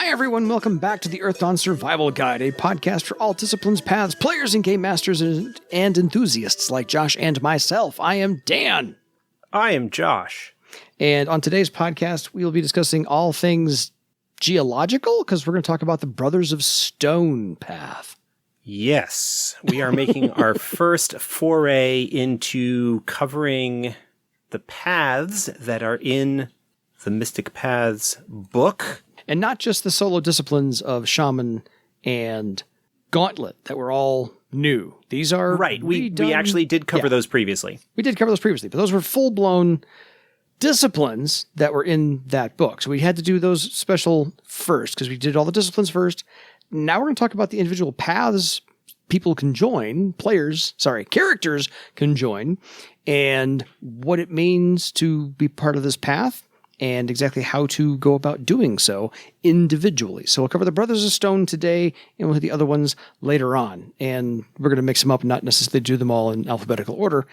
Hi, everyone. Welcome back to the Earth Dawn Survival Guide, a podcast for all disciplines, paths, players, and game masters and enthusiasts like Josh and myself. I am Dan. I am Josh. And on today's podcast, we will be discussing all things geological, because we're going to talk about the Brothers of Stone path. Yes, we are making our first foray into covering the paths that are in the Mystic Paths book. And not just the solo disciplines of Shaman and Gauntlet that were all new. These are right. We actually did cover those previously. We did cover those previously, but those were full-blown disciplines that were in that book. So we had to do those special first because we did all the disciplines first. Now we're going to talk about the individual paths people can join, characters can join, and what it means to be part of this path, and exactly how to go about doing so individually. So we'll cover the Brothers of Stone today, and we'll hit the other ones later on. And we're going to mix them up, not necessarily do them all in alphabetical order,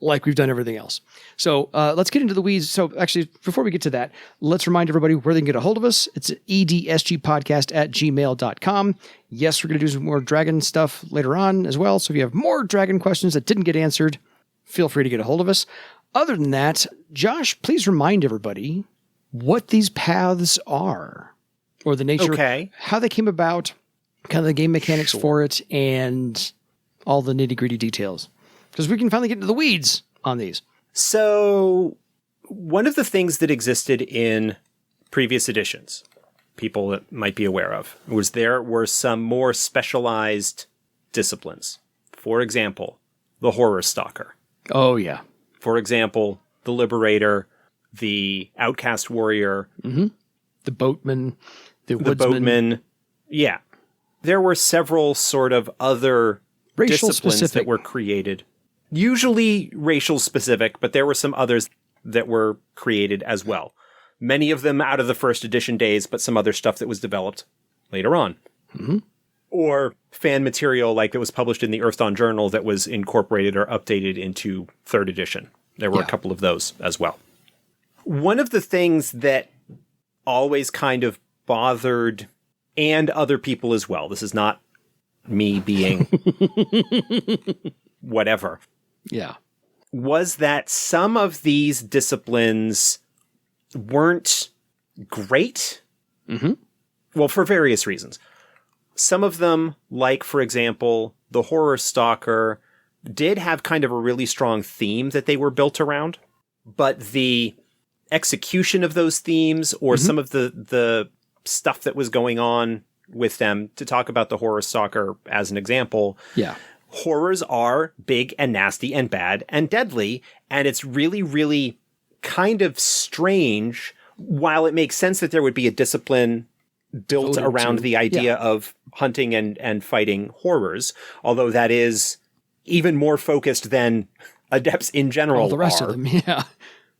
like we've done everything else. So let's get into the weeds. So actually, before we get to that, let's remind everybody where they can get a hold of us. It's edsgpodcast@gmail.com. Yes, we're going to do some more dragon stuff later on as well. So if you have more dragon questions that didn't get answered, feel free to get a hold of us. Other than that, Josh, please remind everybody what these paths are, or the nature, how they came about, kind of the game mechanics for it, and all the nitty-gritty details. Because we can finally get into the weeds on these. So, one of the things that existed in previous editions, people that might be aware of, was there were some more specialized disciplines. For example, the Horror Stalker. Oh, yeah. For example, the Liberator, the Outcast Warrior. Mm-hmm. The Boatman, the Woodsman. Yeah. There were several sort of other racial disciplines specific that were created. Usually racial specific, but there were some others that were created as well. Many of them out of the first edition days, but some other stuff that was developed later on. Mm-hmm. Or fan material like that was published in the Earth Dawn Journal that was incorporated or updated into 3rd edition. There were a couple of those as well. One of the things that always kind of bothered, and other people as well, this is not me being whatever, was that some of these disciplines weren't great. Mm-hmm. Well, for various reasons. Some of them, like, for example, the Horror Stalker, did have kind of a really strong theme that they were built around, but the execution of those themes, or some of the stuff that was going on with them, to talk about the Horror Stalker as an example, horrors are big and nasty and bad and deadly, and it's really, really kind of strange, while it makes sense that there would be a discipline built around the idea of hunting and fighting horrors, although that is even more focused than adepts in general all the rest of them,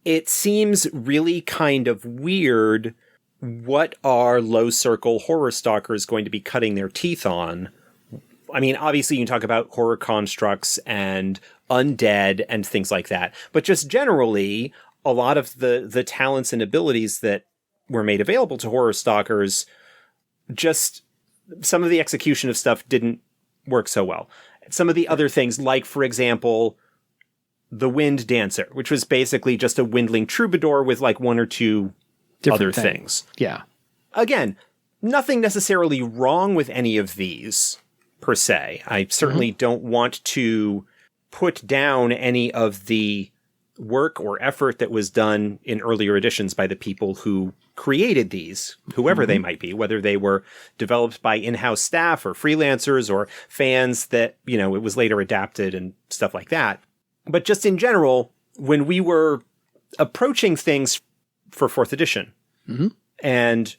It seems really kind of weird. What are low circle horror stalkers going to be cutting their teeth on? I mean, obviously you can talk about horror constructs and undead and things like that, but just generally, a lot of the talents and abilities that were made available to horror stalkers, just some of the execution of stuff didn't work so well. Some of the other things, like, for example, the Wind Dancer, which was basically just a windling troubadour with like one or two other things. Yeah. Again, nothing necessarily wrong with any of these, per se. I certainly don't want to put down any of the work or effort that was done in earlier editions by the people who created these, whoever they might be, whether they were developed by in-house staff or freelancers or fans that, it was later adapted and stuff like that. But just in general, when we were approaching things for 4th edition and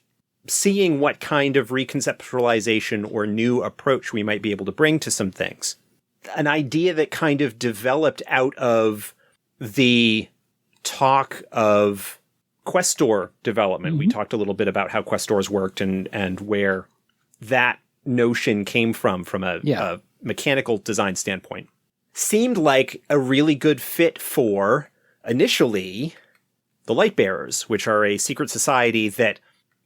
seeing what kind of reconceptualization or new approach we might be able to bring to some things, an idea that kind of developed out of the talk of Questor development. We talked a little bit about how Questors worked and where that notion came from a mechanical design standpoint. Seemed like a really good fit for, initially, the Lightbearers, which are a secret society that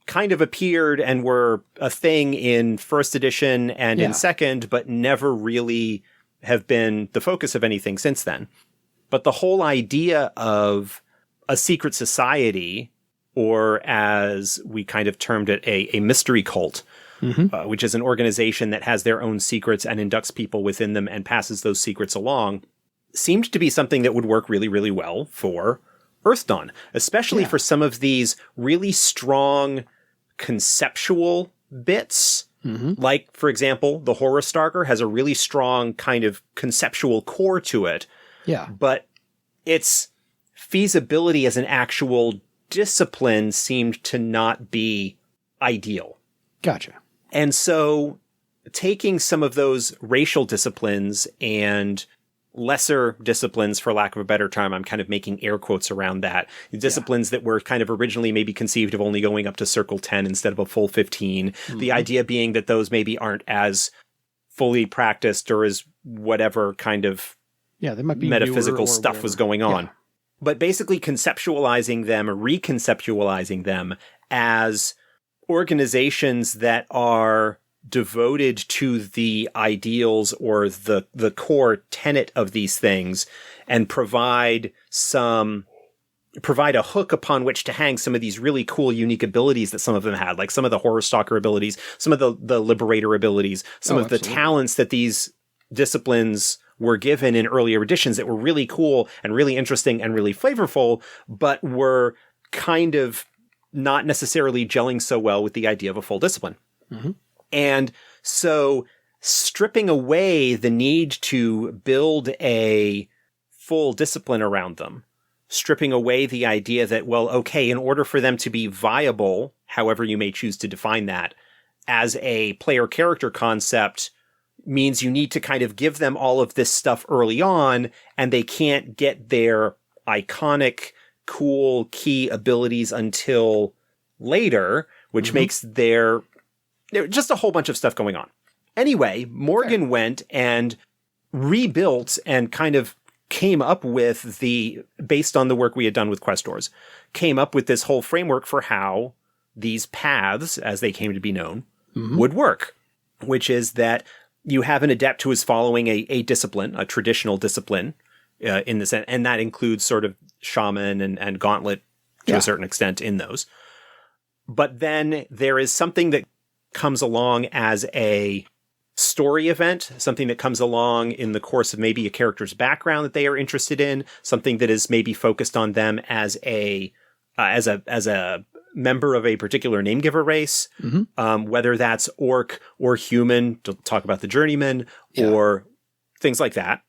kind of appeared and were a thing in first edition and in second, but never really have been the focus of anything since then. But the whole idea of a secret society, or as we kind of termed it, a mystery cult, which is an organization that has their own secrets and inducts people within them and passes those secrets along, seemed to be something that would work really, really well for Earth Dawn, especially for some of these really strong conceptual bits. Like, for example, the Horror Stalker has a really strong kind of conceptual core to it. Yeah. But its feasibility as an actual discipline seemed to not be ideal. Gotcha. And so taking some of those racial disciplines and lesser disciplines, for lack of a better term, I'm kind of making air quotes around that, disciplines that were kind of originally maybe conceived of only going up to circle 10 instead of a full 15. The idea being that those maybe aren't as fully practiced or as whatever kind of they might be metaphysical stuff was going on. Yeah. But basically conceptualizing them, reconceptualizing them as organizations that are devoted to the ideals or the core tenet of these things, and provide a hook upon which to hang some of these really cool, unique abilities that some of them had, like some of the Horror Stalker abilities, some of the Liberator abilities, some of the talents that these disciplines were given in earlier editions that were really cool and really interesting and really flavorful, but were kind of not necessarily gelling so well with the idea of a full discipline. And so stripping away the need to build a full discipline around them, stripping away the idea that, well, okay, in order for them to be viable, however you may choose to define that, as a player character concept, means you need to kind of give them all of this stuff early on, and they can't get their iconic, cool, key abilities until later, which makes there's just a whole bunch of stuff going on. Anyway, Morgan went and rebuilt and kind of came up with based on the work we had done with Questors, came up with this whole framework for how these paths, as they came to be known, would work, which is that you have an adept who is following a discipline, a traditional discipline, in this, and that includes sort of shaman and gauntlet to a certain extent in those. But then there is something that comes along as a story event, something that comes along in the course of maybe a character's background that they are interested in, something that is maybe focused on them as a member of a particular name giver race, whether that's orc or human, to talk about the journeyman, or things like that.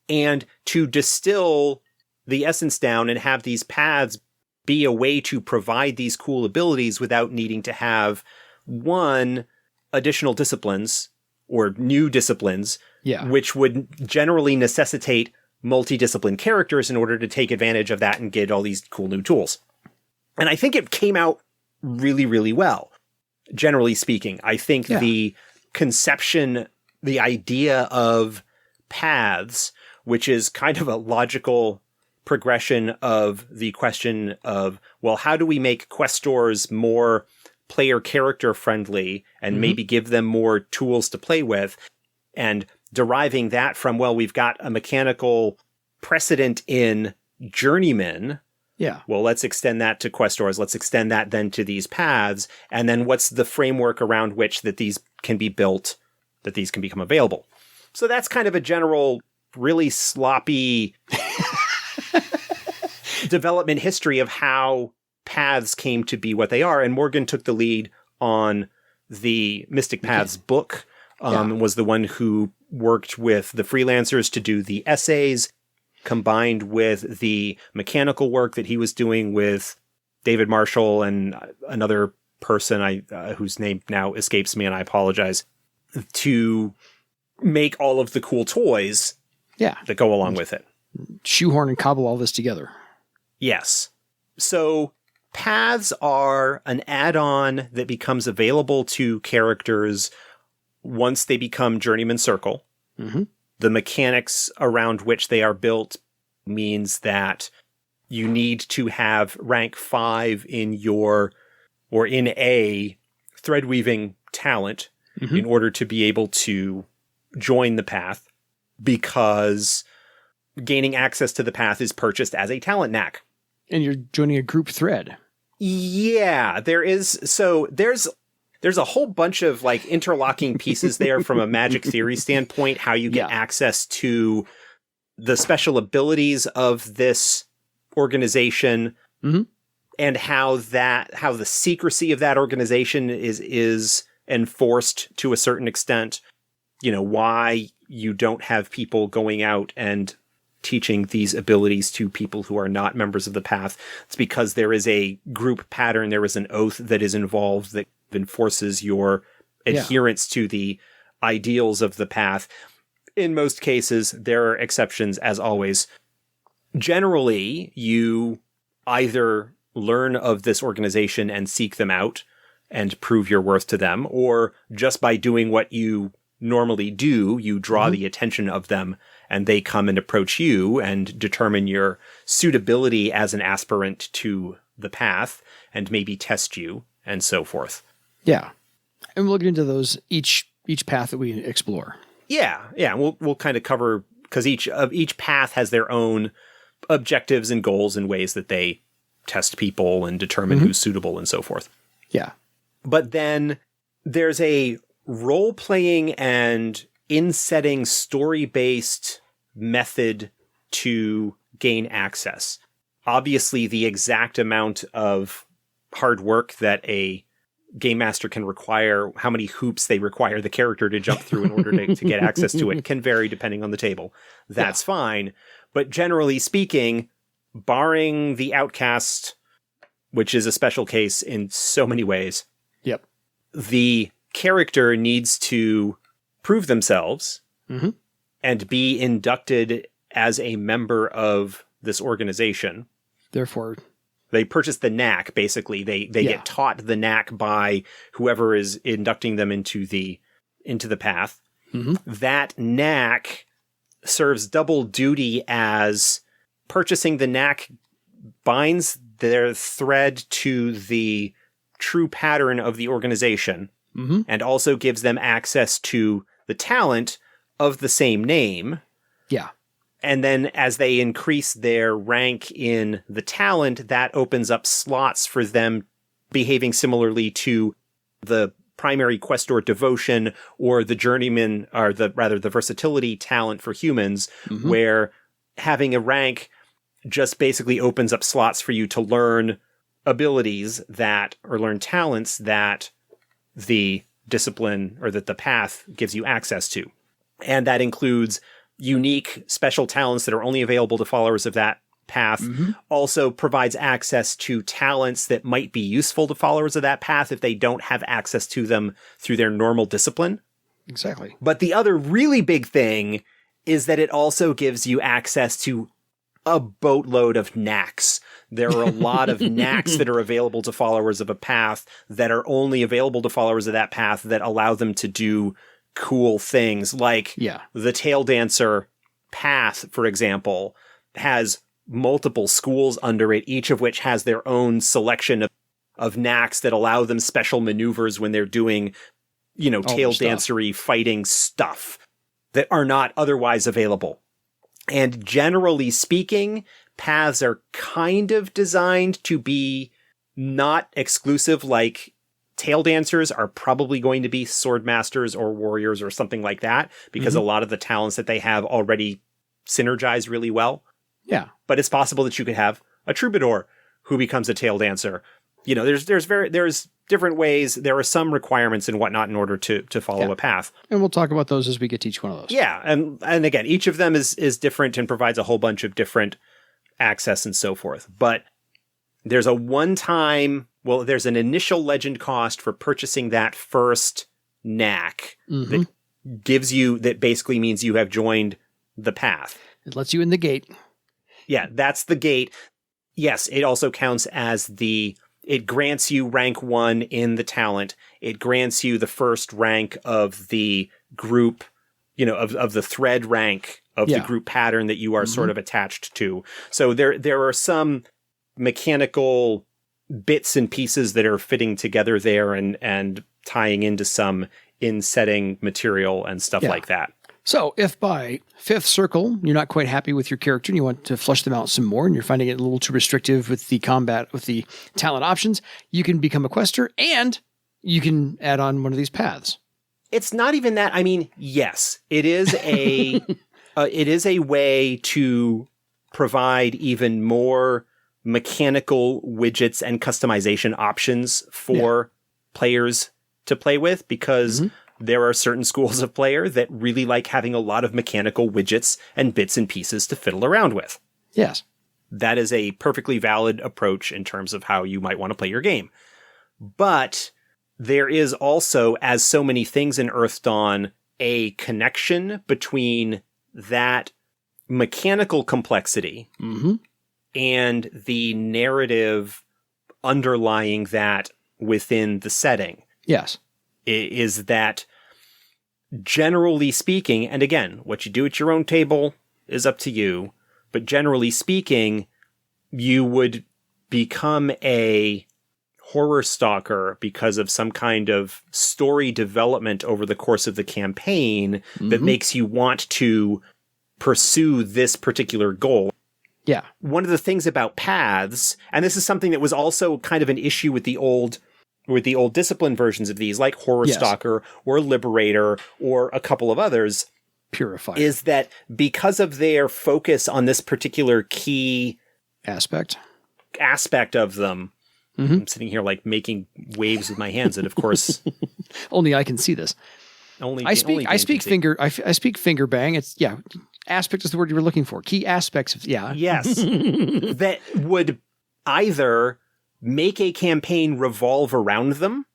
And to distill the essence down and have these paths be a way to provide these cool abilities without needing to have additional disciplines or new disciplines, which would generally necessitate multi-discipline characters in order to take advantage of that and get all these cool new tools. And I think it came out really, really well. Generally speaking, I think the conception, the idea of paths, which is kind of a logical progression of the question of, well, how do we make Questors more player character friendly and maybe give them more tools to play with, and deriving that from, well, we've got a mechanical precedent in journeymen. Well, let's extend that to Questors. Let's extend that then to these paths. And then what's the framework around which that these can be built, that these can become available? So that's kind of a general, really sloppy development history of how paths came to be what they are. And Morgan took the lead on the Mystic Paths book, was the one who worked with the freelancers to do the essays, combined with the mechanical work that he was doing with David Marshall and another person whose name now escapes me, and I apologize, to make all of the cool toys that go along with it. Shoehorn and cobble all this together. Yes. So paths are an add-on that becomes available to characters once they become Journeyman Circle. The mechanics around which they are built means that you need to have rank 5 in your or in a thread weaving talent in order to be able to join the path, because gaining access to the path is purchased as a talent knack. And you're joining a group thread. Yeah, there's a whole bunch of like interlocking pieces there from a magic theory standpoint, how you get access to the special abilities of this organization, and how the secrecy of that organization is enforced to a certain extent. You know, why you don't have people going out and teaching these abilities to people who are not members of the path. It's because there is a group pattern, there is an oath that is involved that enforces your adherence to the ideals of the path. In most cases, there are exceptions, as always. Generally, you either learn of this organization and seek them out and prove your worth to them, or just by doing what you normally do, you draw the attention of them and they come and approach you and determine your suitability as an aspirant to the path and maybe test you and so forth. Yeah. And we'll get into those each path that we explore. Yeah. We'll kind of cover, because each path has their own objectives and goals and ways that they test people and determine who's suitable and so forth. Yeah. But then there's a role-playing and in-setting story-based method to gain access. Obviously, the exact amount of hard work that a game master can require, how many hoops they require the character to jump through in order to get access to it, can vary depending on the table. That's fine. But generally speaking, barring the outcast, which is a special case in so many ways, the character needs to prove themselves and be inducted as a member of this organization. Therefore, they purchase the knack, basically. They get taught the knack by whoever is inducting them into the path. That knack serves double duty as purchasing the knack binds their thread to the true pattern of the organization, and also gives them access to the talent of the same name. Yeah. And then as they increase their rank in the talent, that opens up slots for them behaving similarly to the primary questor devotion or the journeyman, or the versatility talent for humans, where having a rank just basically opens up slots for you to learn abilities or learn talents that the discipline or that the path gives you access to. And that includes unique special talents that are only available to followers of that path. Also provides access to talents that might be useful to followers of that path if they don't have access to them through their normal discipline. Exactly. But the other really big thing is that it also gives you access to a boatload of knacks. There are a lot of knacks that are available to followers of a path that are only available to followers of that path that allow them to do cool things. Like the Tail Dancer path, for example, has multiple schools under it, each of which has their own selection of knacks that allow them special maneuvers when they're doing, tail dancery fighting stuff that are not otherwise available. And generally speaking, paths are kind of designed to be not exclusive. Like tail dancers are probably going to be sword masters or warriors or something like that, because a lot of the talents that they have already synergize really well. Yeah. But it's possible that you could have a troubadour who becomes a tail dancer. There's different ways. There are some requirements and whatnot in order to follow a path. And we'll talk about those as we get to each one of those. Yeah. And again, each of them is different and provides a whole bunch of different access and so forth. But there's there's an initial legend cost for purchasing that first knack that basically means you have joined the path. It lets you in the gate. Yeah, that's the gate. Yes, it also counts as it grants you rank 1 in the talent. It grants you the first rank of the group, of the thread rank of the group pattern that you are sort of attached to. So there are some mechanical bits and pieces that are fitting together there and tying into some in-setting material and stuff like that. So if by fifth circle, you're not quite happy with your character and you want to flesh them out some more and you're finding it a little too restrictive with the combat, with the talent options, you can become a quester and you can add on one of these paths. It's not even that. I mean, yes, it is a it is a way to provide even more mechanical widgets and customization options for players to play with, because there are certain schools of player that really like having a lot of mechanical widgets and bits and pieces to fiddle around with. Yes. That is a perfectly valid approach in terms of how you might want to play your game. But there is also, as so many things in Earthdawn, a connection between that mechanical complexity and the narrative underlying that within the setting. Yes. Is that, generally speaking, and again, what you do at your own table is up to you, but generally speaking, you would become a horror stalker because of some kind of story development over the course of the campaign that makes you want to pursue this particular goal. Yeah. One of the things about paths, and this is something that was also kind of an issue with the old discipline versions of these, like Horror Stalker or Liberator or a couple of others, Purifier, is that because of their focus on this particular key aspect of them, I'm sitting here like making waves with my hands, and of course, only I can see this. I speak finger bang. It's aspect is the word you were looking for. Key aspects of yes, that would either make a campaign revolve around them,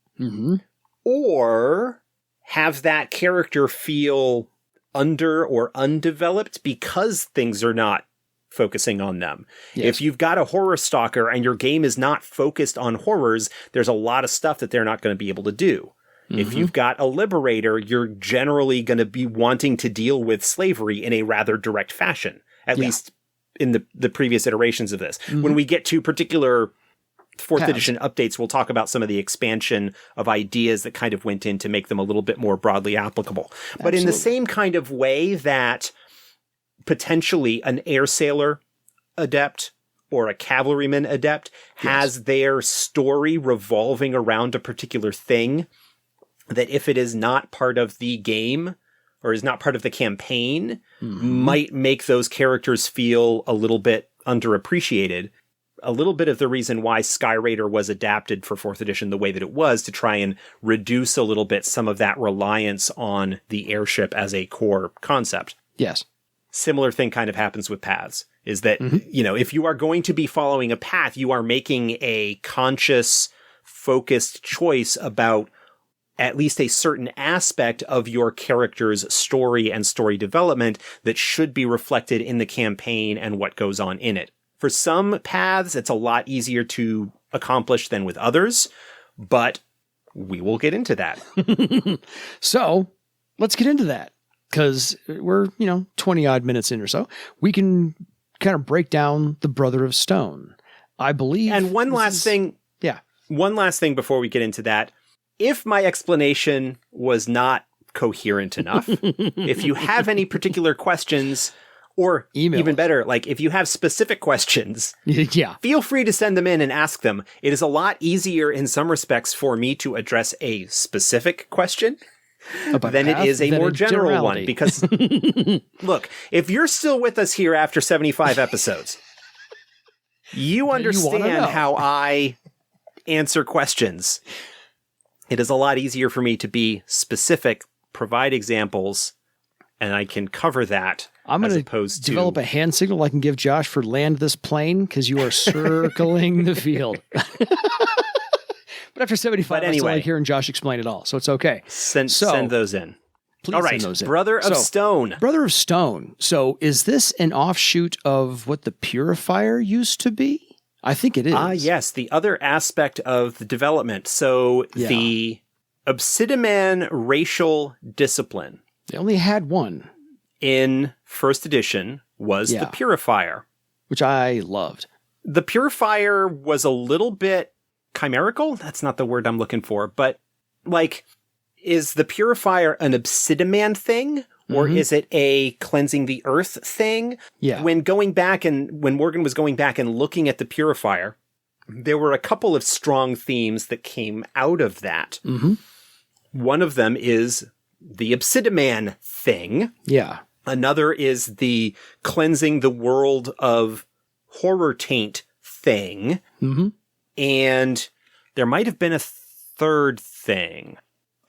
or have that character feel under or undeveloped because things are not focusing on them. Yes. If you've got a horror stalker and your game is not focused on horrors, there's a lot of stuff that they're not going to be able to do. If you've got a liberator, you're generally going to be wanting to deal with slavery in a rather direct fashion, at least in the previous iterations of this. When we get to particular 4th edition updates, we'll talk about some of the expansion of ideas that kind of went in to make them a little bit more broadly applicable. But in the same kind of way that potentially an air sailor adept or a cavalryman adept has their story revolving around a particular thing, that if it is not part of the game or is not part of the campaign, might make those characters feel a little bit underappreciated. A little bit of the reason why Sky Raider was adapted for 4th edition the way that it was, to try and reduce a little bit some of that reliance on the airship as a core concept. Yes. Similar thing kind of happens with paths, is that, if you are going to be following a path, you are making a conscious, focused choice about at least a certain aspect of your character's story and story development that should be reflected in the campaign and what goes on in it. For some paths, it's a lot easier to accomplish than with others, but we will get into that. So let's get into that, because we're, 20 odd minutes in or so. We can kind of break down the Brother of Stone, I believe. And one last thing before we get into that. If my explanation was not coherent enough, if you have any particular questions, or email even better, like if you have specific questions, feel free to send them in and ask them. It is a lot easier in some respects for me to address a specific question than it is a more general one. Because, look, if you're still with us here after 75 episodes, you understand how I answer questions. It is a lot easier for me to be specific, provide examples, and I can cover that. I'm going to develop a hand signal I can give Josh for land this plane, because you are circling the field. But after 75, I still like hearing Josh explain it all, so it's okay. Send those in. Please all right, send those in. Brother of Stone. Brother of Stone. So is this an offshoot of what the Purifier used to be? I think it is. Yes, the other aspect of the development. So the obsidimen racial discipline. They only had one. In 1st edition was the Purifier. Which I loved. The Purifier was a little bit chimerical? That's not the word I'm looking for, but like, is the Purifier an obsidimen thing? Or is it a cleansing the earth thing? Yeah. When Morgan was going back and looking at the Purifier, there were a couple of strong themes that came out of that. Mm-hmm. One of them is the obsidimen thing. Yeah. Another is the cleansing the world of horror taint thing. Mm-hmm. And there might have been a third thing.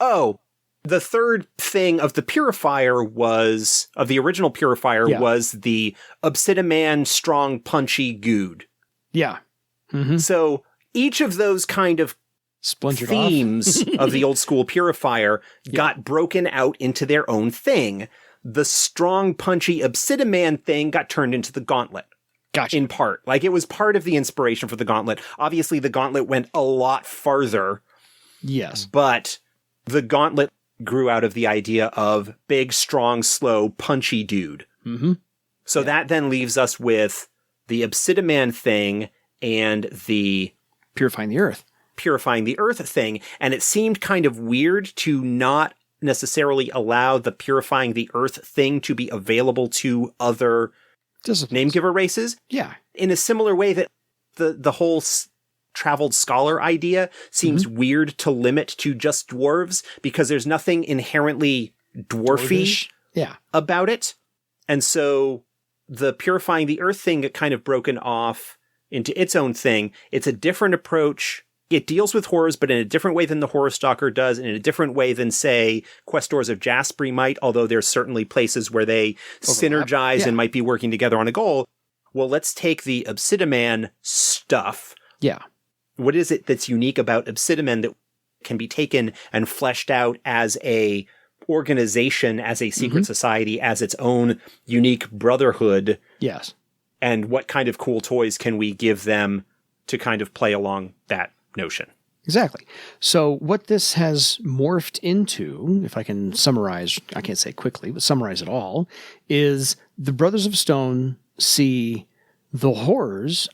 Oh, the third thing of the Purifier of the original Purifier was the obsidimen strong punchy good. Yeah. Mm-hmm. So each of those kind of Splintered themes of the old school Purifier got broken out into their own thing. The strong punchy obsidimen thing got turned into the gauntlet. Gotcha. In part. Like, it was part of the inspiration for the gauntlet. Obviously, the gauntlet went a lot farther. Yes. But the gauntlet grew out of the idea of big, strong, slow, punchy dude. Mm-hmm. So that then leaves us with the obsidimen thing and the Purifying the earth thing. And it seemed kind of weird to not necessarily allow the purifying the earth thing to be available to other name-giver races. Yeah. In a similar way that the whole traveled scholar idea seems weird to limit to just dwarves, because there's nothing inherently dwarfish about it. And so the purifying the earth thing got kind of broken off into its own thing. It's a different approach. It deals with horrors, but in a different way than the Horror Stalker does, and in a different way than, say, Questors of Jasperi might, although there's certainly places where they synergize and might be working together on a goal. Well, let's take the obsidimen stuff. Yeah. What is it that's unique about obsidimen that can be taken and fleshed out as a organization, as a secret society, as its own unique brotherhood? Yes. And what kind of cool toys can we give them to kind of play along that notion? Exactly. So what this has morphed into, if I can summarize, I can't say quickly, but summarize it all, is the Brothers of Stone see the horrors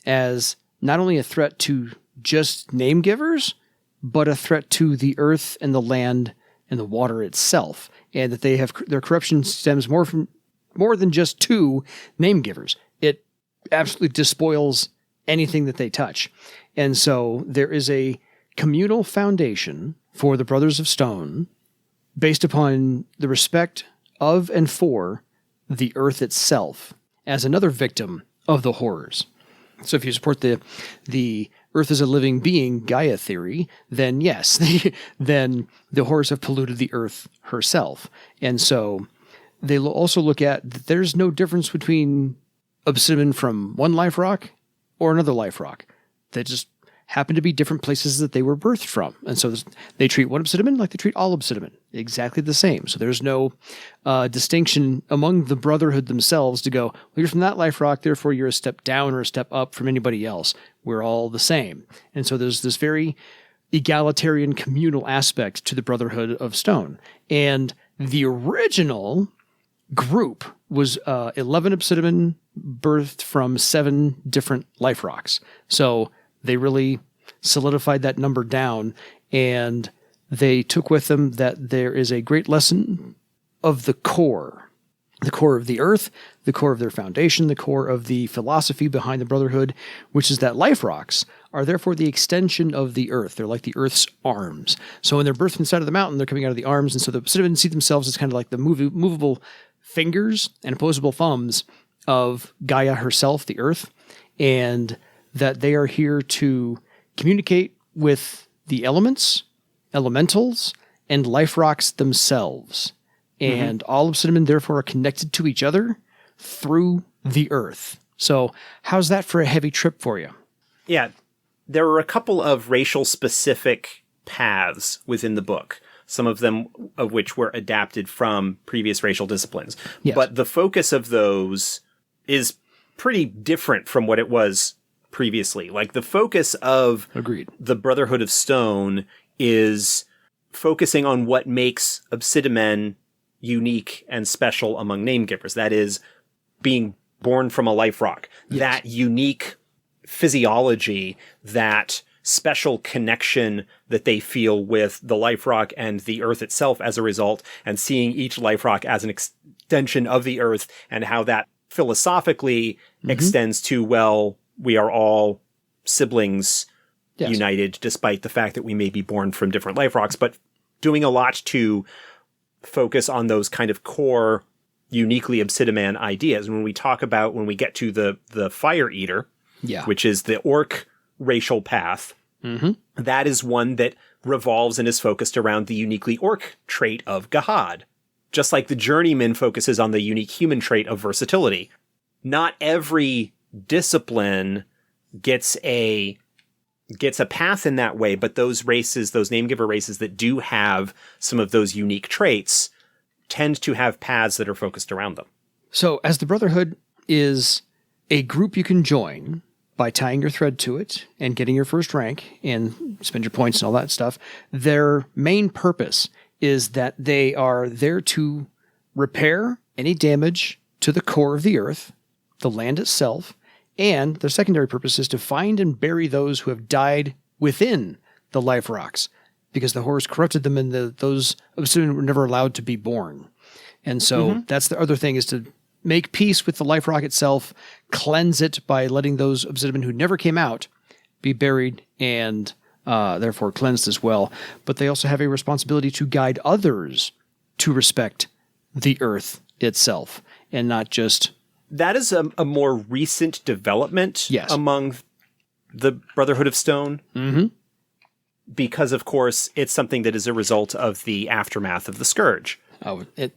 as not only a threat to just name givers, but a threat to the earth and the land and the water itself, and that they have their corruption stems more than just to name givers. It absolutely despoils anything that they touch. And so there is a communal foundation for the Brothers of Stone based upon the respect of and for the earth itself as another victim of the horrors. So if you support the earth as a living being Gaia theory, then yes, then the horrors have polluted the earth herself. And so they also look at that there's no difference between obsidian from one life rock or another life rock. They just happen to be different places that they were birthed from. And so they treat one obsidian like they treat all obsidian, exactly the same. So there's no distinction among the Brotherhood themselves to go, well, you're from that life rock, therefore you're a step down or a step up from anybody else. We're all the same. And so there's this very egalitarian communal aspect to the Brotherhood of Stone. And the original group was 11 obsidian birthed from 7 different life rocks. So they really solidified that number down, and they took with them that there is a great lesson of the core of the earth, the core of their foundation, the core of the philosophy behind the Brotherhood, which is that life rocks are therefore the extension of the earth. They're like the earth's arms. So when they're birthed inside of the mountain, they're coming out of the arms, and so the obsidian see themselves as kind of like the movable fingers and opposable thumbs of Gaia herself, the earth, and that they are here to communicate with the elements, elementals, and life rocks themselves. And all obsidian therefore are connected to each other through the earth. So how's that for a heavy trip for you? Yeah, there are a couple of racial specific paths within the book, some of them of which were adapted from previous racial disciplines. Yes. But the focus of those is pretty different from what it was previously. Like, the focus of the Brotherhood of Stone is focusing on what makes obsidimen unique and special among name givers. That is, being born from a life rock. Yes. That unique physiology that special connection that they feel with the Liferock and the Earth itself as a result, and seeing each Liferock as an extension of the Earth, and how that philosophically extends to, well, we are all siblings united, despite the fact that we may be born from different Liferocks, but doing a lot to focus on those kind of core, uniquely obsidimen ideas. And when we get to the Fire Eater, which is the orc racial path, that is one that revolves and is focused around the uniquely orc trait of Gahad. Just like the Journeyman focuses on the unique human trait of versatility. Not every discipline gets a path in that way, but those races, those name-giver races that do have some of those unique traits, tend to have paths that are focused around them. So, as the Brotherhood is a group you can join by tying your thread to it and getting your first rank and spend your points and all that stuff, their main purpose is that they are there to repair any damage to the core of the Earth, the land itself, and their secondary purpose is to find and bury those who have died within the Liferocks, because the horrors corrupted them and those obsidian were never allowed to be born. And so that's the other thing, is to make peace with the Liferock itself, cleanse it by letting those obsidian who never came out be buried and therefore cleansed as well. But they also have a responsibility to guide others to respect the Earth itself and not just... That is a more recent development among the Brotherhood of Stone. Because, of course, it's something that is a result of the aftermath of the Scourge.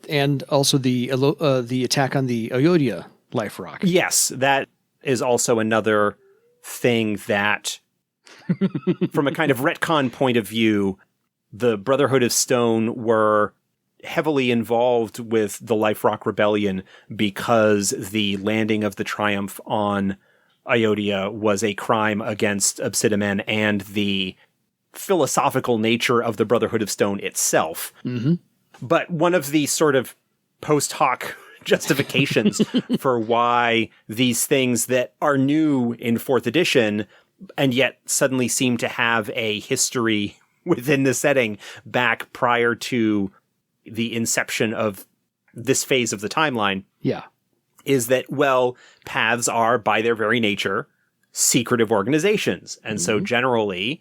And also the attack on the Iodia Liferock. Yes, that is also another thing that, from a kind of retcon point of view, the Brotherhood of Stone were heavily involved with the Liferock Rebellion because the landing of the Triumph on Iodia was a crime against obsidimen and the philosophical nature of the Brotherhood of Stone itself. But one of the sort of post hoc justifications for why these things that are new in 4th edition and yet suddenly seem to have a history within the setting back prior to the inception of this phase of the timeline is that, well, paths are, by their very nature, secretive organizations. And so generally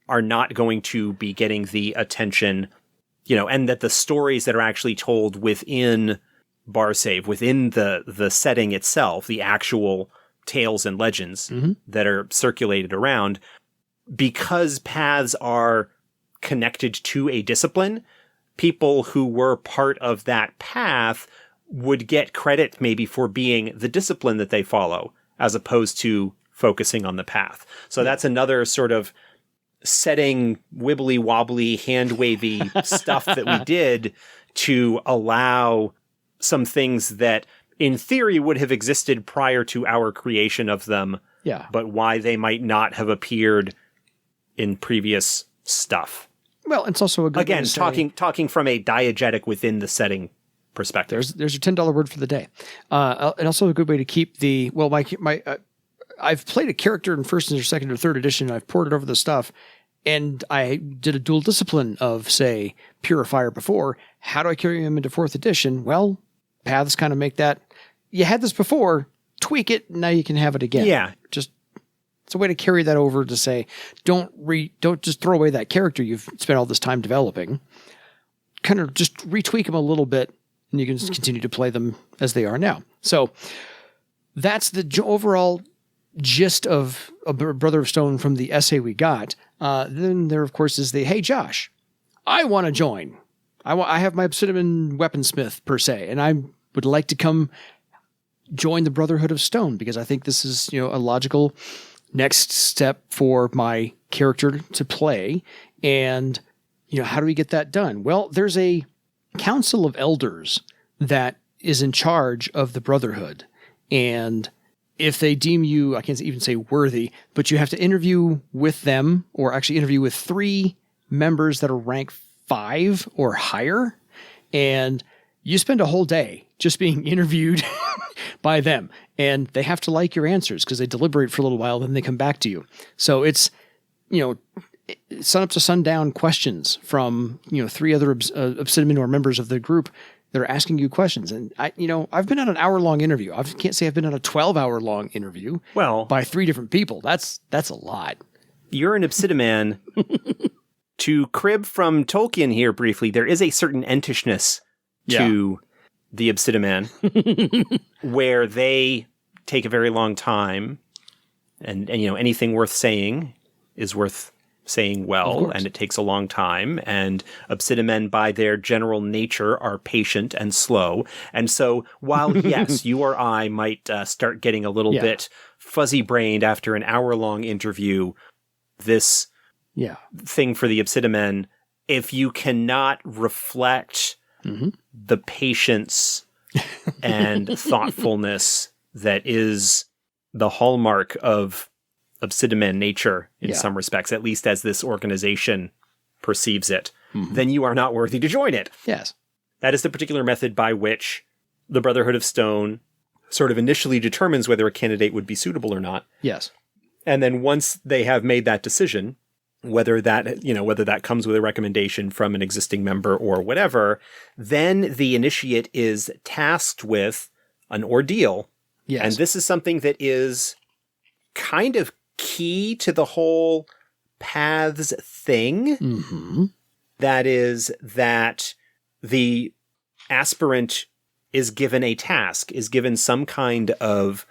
are not going to be getting the attention, and that the stories that are actually told within Barsave, within the setting itself, the actual tales and legends that are circulated around, because paths are connected to a discipline, people who were part of that path would get credit maybe for being the discipline that they follow, as opposed to focusing on the path. So that's another sort of setting wibbly wobbly, hand wavy stuff that we did to allow some things that in theory would have existed prior to our creation of them. But why they might not have appeared in previous stuff. Well, it's also a good again talking from a diegetic within the setting perspective. There's your $10 word for the day, and also a good way to keep the I've played a character in 1st or 2nd or 3rd edition. And I've poured it over the stuff, and I did a dual discipline of, say, Purifier before. How do I carry him into 4th edition? Well, paths kind of make that. You had this before, tweak it, now you can have it again. Just. It's a way to carry that over to say, don't just throw away that character you've spent all this time developing. Kind of just retweak them a little bit, and you can just continue to play them as they are now. So that's the overall gist of a Brother of Stone from the essay we got. Then there, of course, is the, hey, Josh, I want to join. I have my obsidian weaponsmith, per se, and I would like to come join the Brotherhood of Stone because I think this is, a logical next step for my character to play. And, how do we get that done? Well, there's a council of elders that is in charge of the Brotherhood. And if they deem you, I can't even say worthy, but you have to interview with them, or actually interview with 3 members that are rank 5 or higher. And you spend a whole day just being interviewed by them. And they have to like your answers because they deliberate for a little while, then they come back to you. So it's sun up to sundown questions from, 3 other obsidimen or members of the group that are asking you questions. And I've been on an hour-long interview. I can't say I've been on a 12-hour-long interview. Well, by 3 different people. That's a lot. You're an obsidiman. To crib from Tolkien here briefly, there is a certain entishness to the obsidiman where they take a very long time, and anything worth saying is worth saying well, and it takes a long time, and obsidimen by their general nature are patient and slow. And so while yes, you or I might start getting a little bit fuzzy-brained after an hour-long interview, this thing for the obsidimen, if you cannot reflect the patience and thoughtfulness that is the hallmark of obsidimen nature in some respects, at least as this organization perceives it, then you are not worthy to join it. Yes. That is the particular method by which the Brotherhood of Stone sort of initially determines whether a candidate would be suitable or not. Yes. And then once they have made that decision, whether that comes with a recommendation from an existing member or whatever, then the initiate is tasked with an ordeal. Yes. And this is something that is kind of key to the whole paths thing. That is that the aspirant is given a task, is given some kind of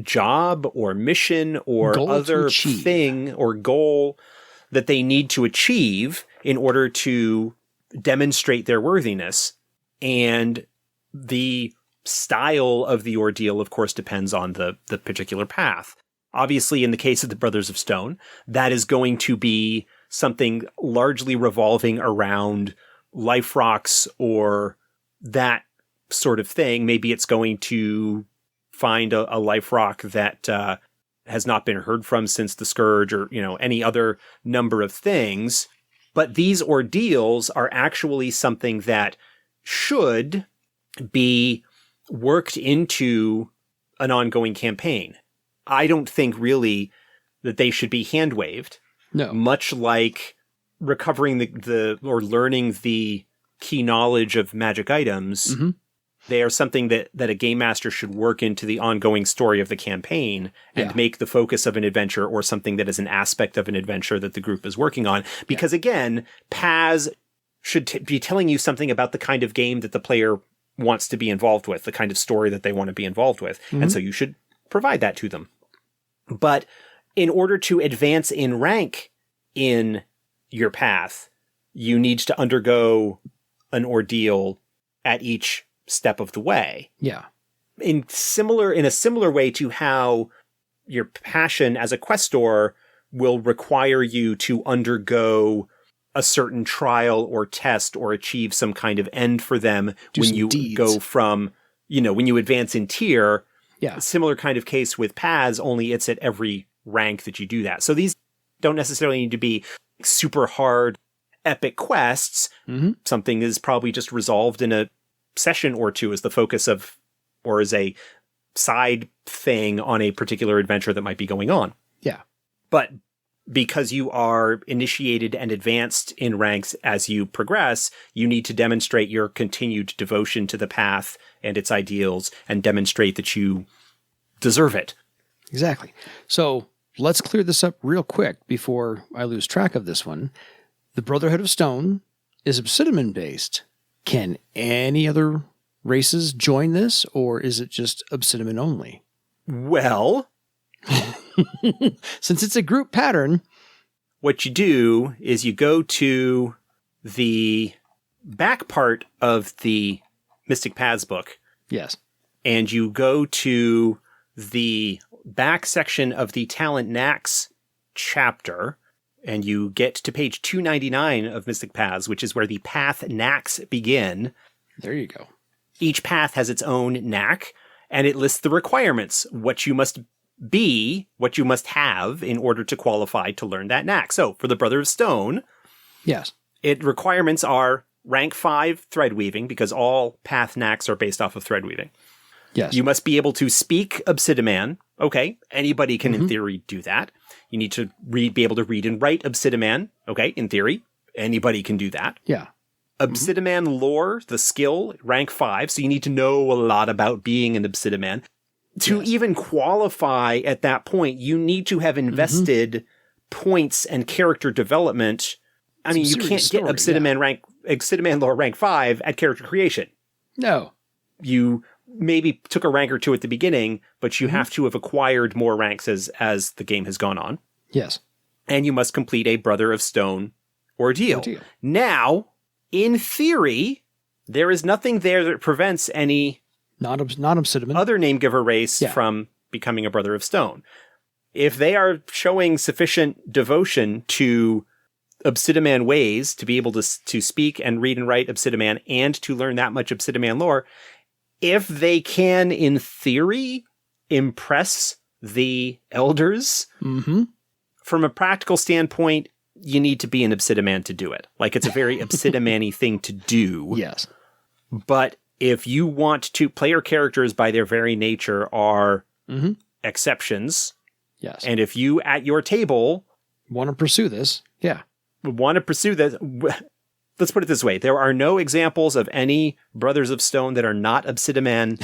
job or mission or goal other thing or goal that they need to achieve in order to demonstrate their worthiness. And the style of the ordeal, of course, depends on the particular path. Obviously, in the case of the Brothers of Stone, that is going to be something largely revolving around Liferocks or that sort of thing. Maybe it's going to find a Liferock that has not been heard from since the Scourge, or any other number of things. But these ordeals are actually something that should be worked into an ongoing campaign. I don't think really that they should be hand-waved. No. Much like recovering or learning the key knowledge of magic items, they are something that a game master should work into the ongoing story of the campaign and make the focus of an adventure, or something that is an aspect of an adventure that the group is working on. Because again, paths should be telling you something about the kind of game that the player wants to be involved with, the kind of story that they want to be involved with. And so you should provide that to them. But in order to advance in rank in your path, you need to undergo an ordeal at each step of the way. Yeah. In a similar way to how your passion as a questor will require you to undergo a certain trial or test or achieve some kind of end for them when you go from, when you advance in tier. Yeah. Similar kind of case with paths, only it's at every rank that you do that. So these don't necessarily need to be super hard, epic quests. Something is probably just resolved in a session or two as the focus of, or as a side thing on a particular adventure that might be going on. Yeah. But because you are initiated and advanced in ranks as you progress, you need to demonstrate your continued devotion to the path and its ideals, and demonstrate that you deserve it. Exactly. So let's clear this up real quick before I lose track of this one. The Brotherhood of Stone is obsidimen based. Can any other races join this, or is it just obsidimen only? Well, since it's a group pattern, what you do is you go to the back part of the Mystic Paths book. Yes. And you go to the back section of the Talent Knacks chapter, and you get to page 299 of Mystic Paths, which is where the path knacks begin. There you go. Each path has its own knack, and it lists the requirements, what you must be, what you must have in order to qualify to learn that knack. So for the Brother of Stone, yes, requirements are rank 5 thread weaving, because all path knacks are based off of thread weaving. Yes. You must be able to speak obsidiman, Okay, anybody can, in theory, do that. You need to be able to read and write obsidimen. Okay, in theory, anybody can do that. Yeah. Obsidimen lore, the skill, rank 5, so you need to know a lot about being an obsidimen. To even qualify at that point, you need to have invested points and character development. I mean, you can't get obsidimen lore rank 5 at character creation. No. You maybe took a rank or two at the beginning, but you have to have acquired more ranks as the game has gone on. Yes. And you must complete a Brother of Stone ordeal. Now, in theory, there is nothing there that prevents any non-obsidimen other name giver race from becoming a Brother of Stone. If they are showing sufficient devotion to obsidimen ways to be able to speak and read and write obsidimen and to learn that much obsidimen lore, if they can, in theory, impress the elders, from a practical standpoint, you need to be an obsidimen to do it. Like, it's a very obsidiman-y thing to do. Yes. But if you want to, player characters by their very nature are exceptions. Yes. And if you, at your table, want to pursue this, let's put it this way. There are no examples of any Brothers of Stone that are not obsidimen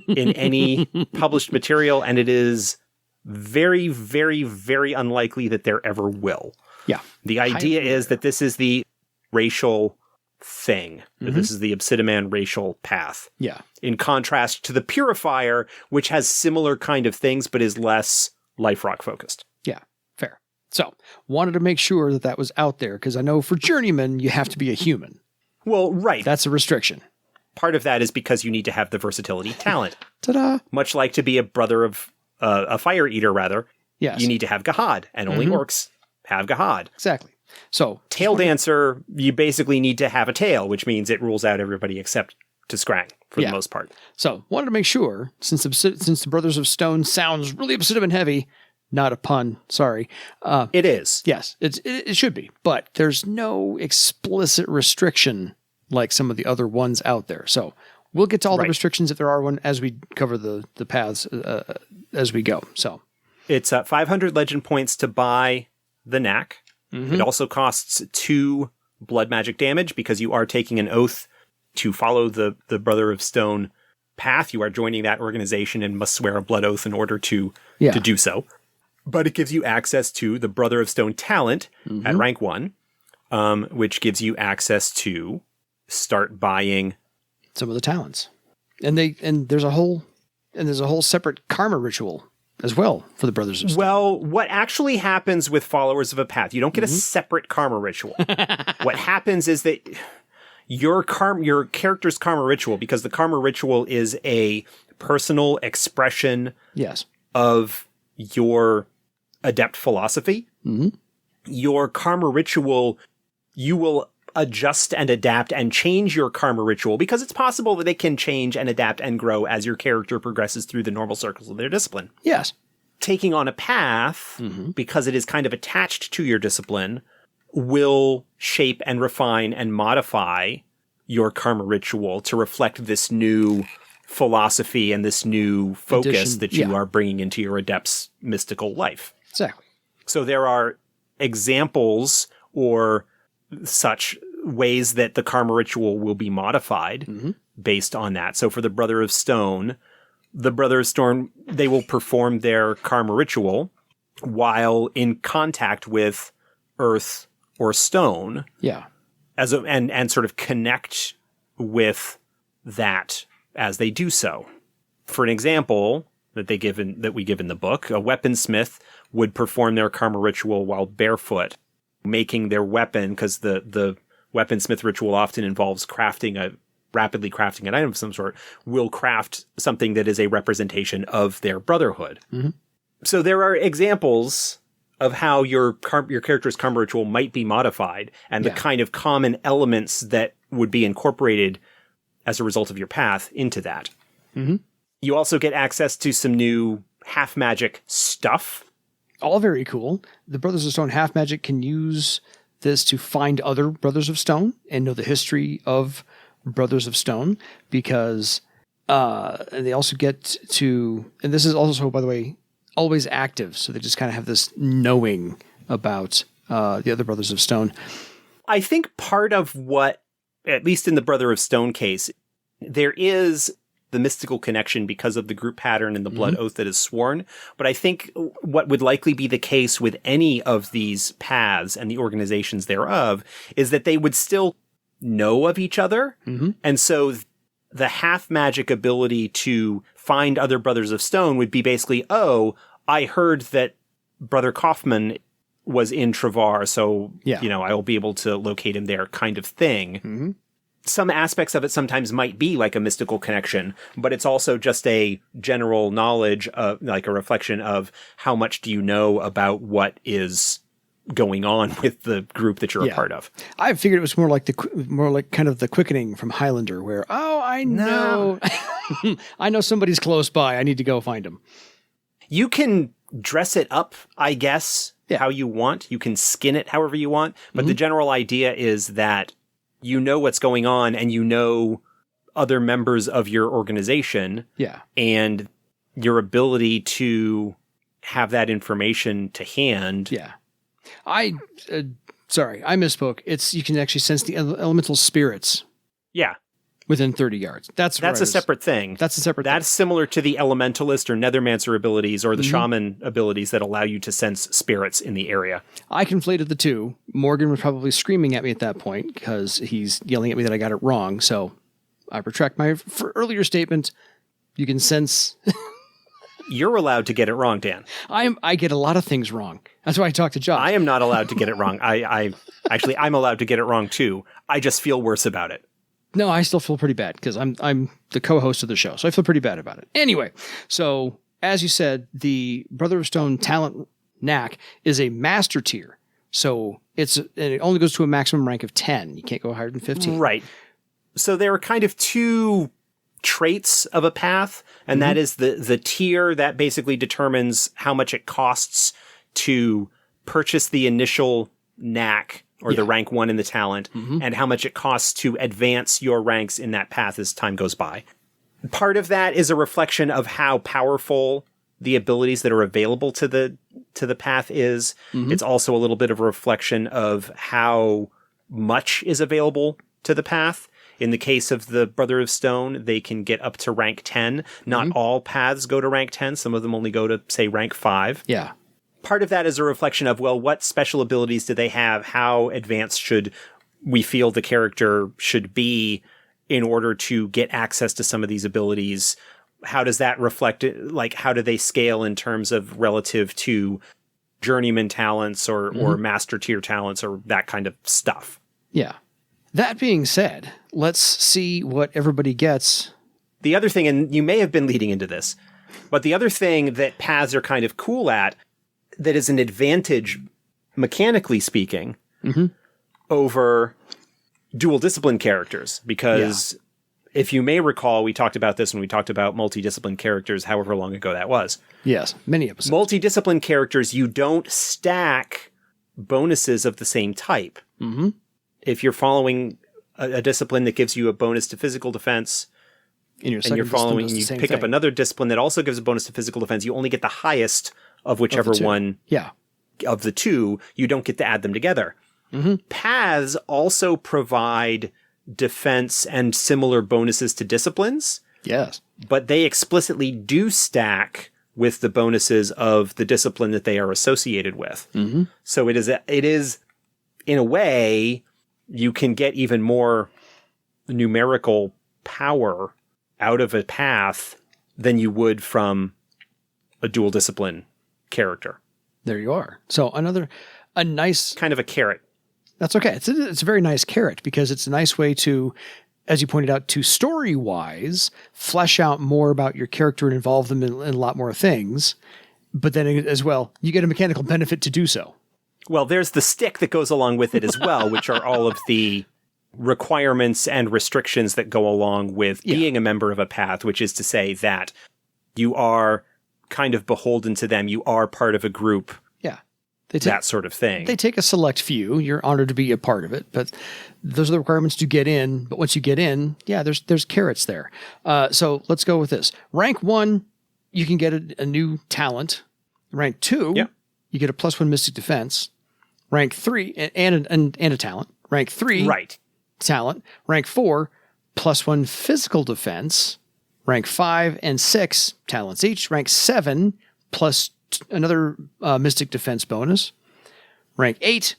in any published material, and it is very, very, very unlikely that there ever will. Yeah. The idea is that this is the racial thing. That this is the obsidimen racial path. Yeah. In contrast to the Purifier, which has similar kind of things, but is less Liferock focused. Yeah. Fair. So, wanted to make sure that was out there, because I know for journeyman, you have to be a human. Well, right. That's a restriction. Part of that is because you need to have the versatility talent. Ta-da! Much like to be a brother of, a fire eater, rather. Yes. You need to have Gahad, and only orcs have Gahad. Exactly. So, Tail Dancer, you basically need to have a tail, which means it rules out everybody except to Scrang, for the most part. So, wanted to make sure, since the Brothers of Stone sounds really obsidian heavy, not a pun, sorry. It is. Yes, it should be, but there's no explicit restriction like some of the other ones out there. So, we'll get to all the restrictions if there are one as we cover the paths as we go. So, it's 500 legend points to buy the knack. It also costs 2 blood magic damage because you are taking an oath to follow the Brother of Stone path. You are joining that organization and must swear a blood oath in order to do so. But it gives you access to the Brother of Stone talent at rank 1, which gives you access to start buying some of the talents. And there's a whole separate karma ritual as well for the Brothers of Stone. Well, what actually happens with followers of a path, you don't get a separate karma ritual. What happens is that your character's karma ritual, because the karma ritual is a personal expression of your adept philosophy, your karma ritual, you will adjust and adapt and change your karma ritual because it's possible that it can change and adapt and grow as your character progresses through the normal circles of their discipline. Yes. Taking on a path, because it is kind of attached to your discipline, will shape and refine and modify your karma ritual to reflect this new philosophy and this new focus that you are bringing into your adept's mystical life. Exactly. So there are examples or such ways that the karma ritual will be modified based on that. So for the Brother of Stone, they will perform their karma ritual while in contact with earth or stone. Yeah. And sort of connect with that as they do so. For an example that we give in the book, a weaponsmith would perform their karma ritual while barefoot, making their weapon, because the weaponsmith ritual often involves rapidly crafting an item of some sort, will craft something that is a representation of their brotherhood. So there are examples of how your character's karma ritual might be modified, and the kind of common elements that would be incorporated as a result of your path into that. You also get access to some new half magic stuff. All very cool. The Brothers of Stone half magic can use this to find other Brothers of Stone and know the history of Brothers of Stone, because And they also get to, and this is also, by the way, always active. So they just kind of have this knowing about the other Brothers of Stone. I think part of what, at least in the Brother of Stone case, there is the mystical connection because of the group pattern and the blood oath that is sworn. But I think what would likely be the case with any of these paths and the organizations thereof is that they would still know of each other. And so the half magic ability to find other Brothers of Stone would be basically, oh, I heard that Brother Kaufman was in Travar, so, I will be able to locate him there kind of thing. Some aspects of it sometimes might be like a mystical connection, but it's also just a general knowledge of, like, a reflection of how much do you know about what is going on with the group that you're a part of. I figured it was more like kind of the quickening from Highlander, where I know I know somebody's close by. I need to go find him. You can dress it up, I guess, how you want. You can skin it however you want, but the general idea is that you know what's going on and you know other members of your organization. Yeah. And your ability to have that information to hand. Yeah. Sorry, I misspoke. You can actually sense the elemental spirits. Yeah. Within 30 yards. That's a separate thing. That's a separate thing. That's similar to the elementalist or nethermancer abilities or the shaman abilities that allow you to sense spirits in the area. I conflated the two. Morgan was probably screaming at me at that point because he's yelling at me that I got it wrong. So I retract my earlier statement. You can sense. You're allowed to get it wrong, Dan. I get a lot of things wrong. That's why I talk to Josh. I am not allowed to get it wrong. I'm allowed to get it wrong too. I just feel worse about it. No, I still feel pretty bad because I'm the co-host of the show, so I feel pretty bad about it. Anyway, so as you said, the Brother of Stone talent knack is a master tier, so it only goes to a maximum rank of 10. You can't go higher than 15. Right. So there are kind of two traits of a path, and that is the tier that basically determines how much it costs to purchase the initial knack or the rank 1 in the talent, and how much it costs to advance your ranks in that path as time goes by. Part of that is a reflection of how powerful the abilities that are available to the path is. It's also a little bit of a reflection of how much is available to the path. In the case of the Brother of Stone, they can get up to rank 10. Not all paths go to rank 10. Some of them only go to, say, rank 5. Yeah. Part of that is a reflection of, well, what special abilities do they have? How advanced should we feel the character should be in order to get access to some of these abilities? How does that reflect, like, how do they scale in terms of relative to journeyman talents or master tier talents or that kind of stuff? Yeah. That being said, let's see what everybody gets. The other thing, and you may have been leading into this, but the other thing that paths are kind of cool at that is an advantage, mechanically speaking, over dual discipline characters. Because if you may recall, we talked about this when we talked about multi-discipline characters, however long ago that was. Yes, many episodes. Multi-discipline characters, you don't stack bonuses of the same type. If you're following a discipline that gives you a bonus to physical defense, and you're following, and you pick up another discipline that also gives a bonus to physical defense, you only get the highest of whichever one of the two. You don't get to add them together. Paths also provide defense and similar bonuses to disciplines. Yes. But they explicitly do stack with the bonuses of the discipline that they are associated with. So it is, in a way, you can get even more numerical power out of a path than you would from a dual discipline character. There you are. So a nice kind of a carrot. That's okay. It's a very nice carrot because it's a nice way to, as you pointed out, to story-wise, flesh out more about your character and involve them in a lot more things. But then as well, you get a mechanical benefit to do so. Well, there's the stick that goes along with it as well, which are all of the requirements and restrictions that go along with being a member of a path, which is to say that you are kind of beholden to them. You are part of a group. Yeah. that sort of thing. They take a select few. You're honored to be a part of it, but those are the requirements to get in. But once you get in, yeah, there's carrots there. So let's go with this. Rank 1, you can get a new talent. Rank 2, you get a +1 Mystic Defense. Rank 3, and a talent. Rank 3, right. Talent. Rank 4, +1 Physical Defense. Rank 5 and 6, talents each. Rank 7, plus another Mystic Defense bonus. Rank 8,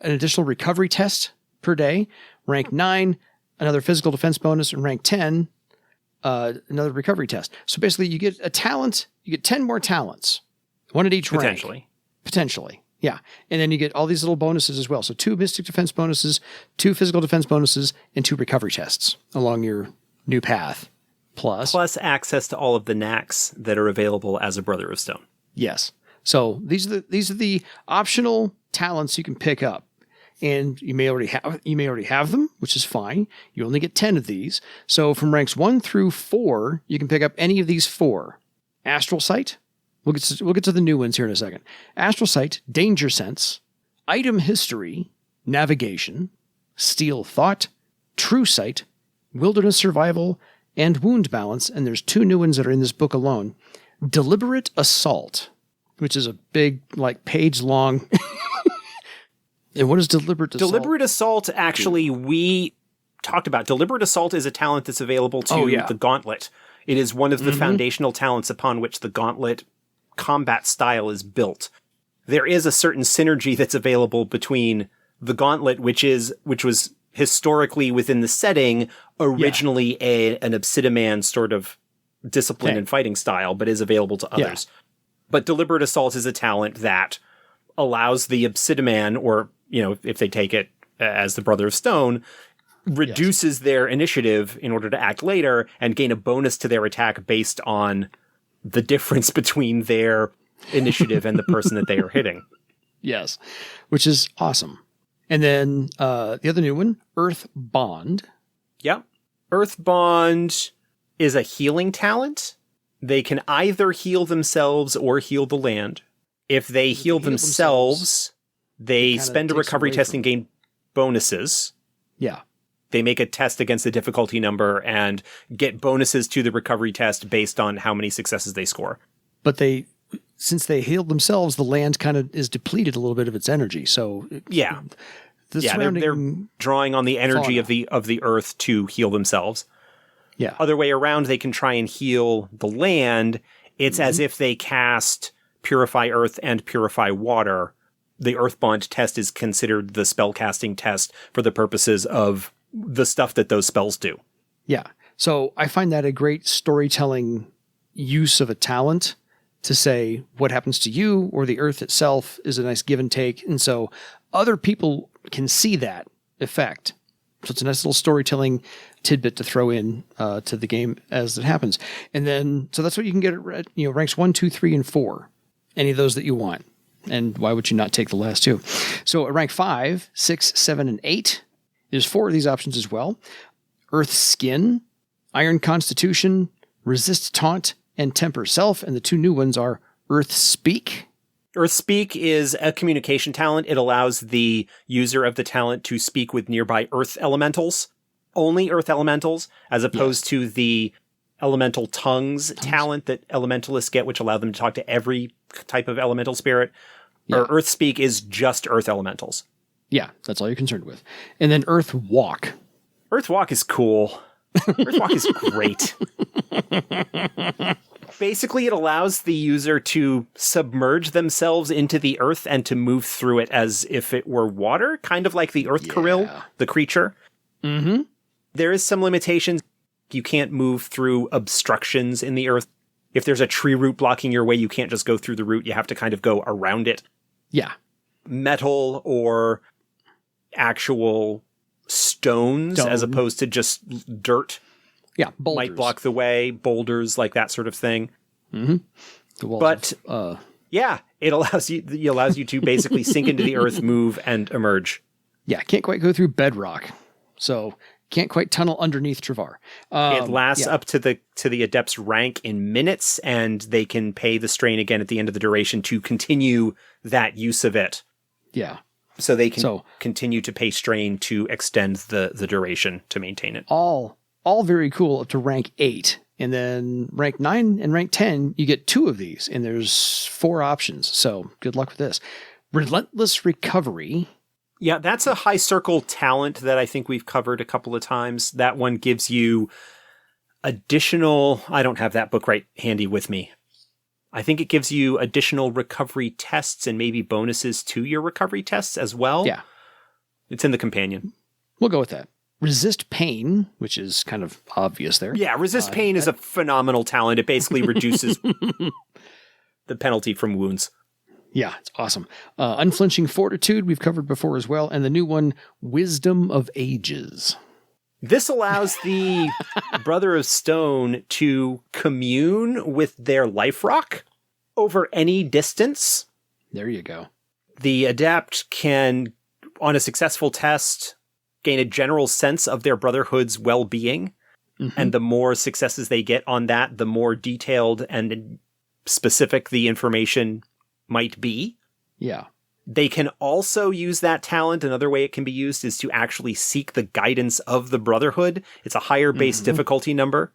an additional recovery test per day. Rank 9, another physical defense bonus. And rank 10, another recovery test. So basically you get a talent, you get 10 more talents. One at each rank. Potentially. Yeah. And then you get all these little bonuses as well. So 2 Mystic Defense bonuses, 2 physical defense bonuses, and 2 recovery tests along your new path. Plus access to all of the knacks that are available as a Brother of Stone. Yes. So these are the optional talents you can pick up. And you may already have them, which is fine. You only get 10 of these. So from ranks 1 through 4, you can pick up any of these 4. Astral Sight. We'll get to the new ones here in a second. Astral Sight, Danger Sense, Item History, Navigation, Steel Thought, True Sight, Wilderness Survival, and Wound Balance. And there's 2 new ones that are in this book alone. Deliberate Assault, which is a big, page long. And what is Deliberate Assault? Deliberate Assault, actually, we talked about. Deliberate Assault is a talent that's available to the Gauntlet. It is one of the foundational talents upon which the Gauntlet combat style is built. There is a certain synergy that's available between the Gauntlet, which was historically within the setting, originally an obsidimen sort of discipline and fighting style, but is available to others. Yeah. But Deliberate Assault is a talent that allows the obsidimen, or, if they take it as the Brother of Stone, reduces their initiative in order to act later and gain a bonus to their attack based on the difference between their initiative and the person that they are hitting. Yes, which is awesome. And then the other new one, Earth Bond. Yep. Earth Bond is a healing talent. They can either heal themselves or heal the land. If they heal themselves, they spend a recovery test and gain bonuses. Yeah. They make a test against the difficulty number and get bonuses to the recovery test based on how many successes they score. But since they healed themselves, the land kind of is depleted a little bit of its energy. So they're drawing on the energy of the earth to heal themselves. Yeah. Other way around, they can try and heal the land. It's as if they cast Purify Earth and Purify Water. The Earthbond test is considered the spellcasting test for the purposes of the stuff that those spells do. Yeah. So I find that a great storytelling use of a talent to say what happens to you or the earth itself is a nice give and take. And so other people can see that effect. So it's a nice little storytelling tidbit to throw in to the game as it happens. And then, so that's what you can get at, ranks 1, 2, 3, and 4. Any of those that you want. And why would you not take the last 2? So at rank 5, 6, 7, and 8, there's 4 of these options as well. Earth Skin, Iron Constitution, Resist Taunt, and Temper Self. And the 2 new ones are Earth Speak. Earth Speak is a communication talent. It allows the user of the talent to speak with nearby earth elementals. Only earth elementals, as opposed to the elemental tongues talent that elementalists get, which allow them to talk to every type of elemental spirit. Or Earth Speak is just earth elementals. Yeah, that's all you're concerned with. And then Earth Walk. Earth Walk is cool. Earth Walk is great. Basically, it allows the user to submerge themselves into the earth and to move through it as if it were water, kind of like the Earth Kirill, the creature. Mm-hmm. There is some limitations. You can't move through obstructions in the earth. If there's a tree root blocking your way, you can't just go through the root. You have to kind of go around it. Yeah. Metal or actual stones as opposed to just dirt. Yeah, boulders. Might block the way, boulders, like that sort of thing. Mm-hmm. But it allows you to basically sink into the earth, move, and emerge. Yeah, can't quite go through bedrock, so can't quite tunnel underneath Travar. It lasts up to the adept's rank in minutes, and they can pay the strain again at the end of the duration to continue that use of it. Yeah. So they can continue to pay strain to extend the duration to maintain it. All very cool up to rank 8. And then rank 9 and rank 10, you get 2 of these. And there's 4 options. So good luck with this. Relentless Recovery. Yeah, that's a high circle talent that I think we've covered a couple of times. That one gives you additional... I don't have that book right handy with me. I think it gives you additional recovery tests and maybe bonuses to your recovery tests as well. Yeah. It's in the companion. We'll go with that. Resist Pain, which is kind of obvious there. Yeah, Resist Pain is a phenomenal talent. It basically reduces the penalty from wounds. Yeah, it's awesome. Unflinching Fortitude, we've covered before as well. And the new one, Wisdom of Ages. This allows the Brother of Stone to commune with their Liferock over any distance. There you go. The adept can, on a successful test, gain a general sense of their Brotherhood's well-being. Mm-hmm. And the more successes they get on that, the more detailed and specific the information might be. Yeah. They can also use that talent. Another way it can be used is to actually seek the guidance of the Brotherhood. It's a higher base difficulty number,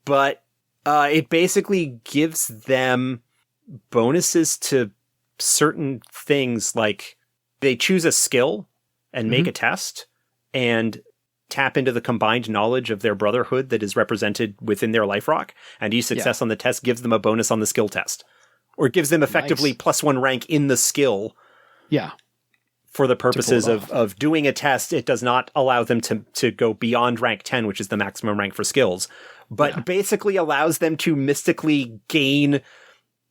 but it basically gives them bonuses to certain things, like they choose a skill and make a test and tap into the combined knowledge of their Brotherhood that is represented within their Liferock, and each success on the test gives them a bonus on the skill test, or gives them effectively +1 rank in the skill. Yeah. For the purposes of doing a test, it does not allow them to go beyond rank 10, which is the maximum rank for skills, but basically allows them to mystically gain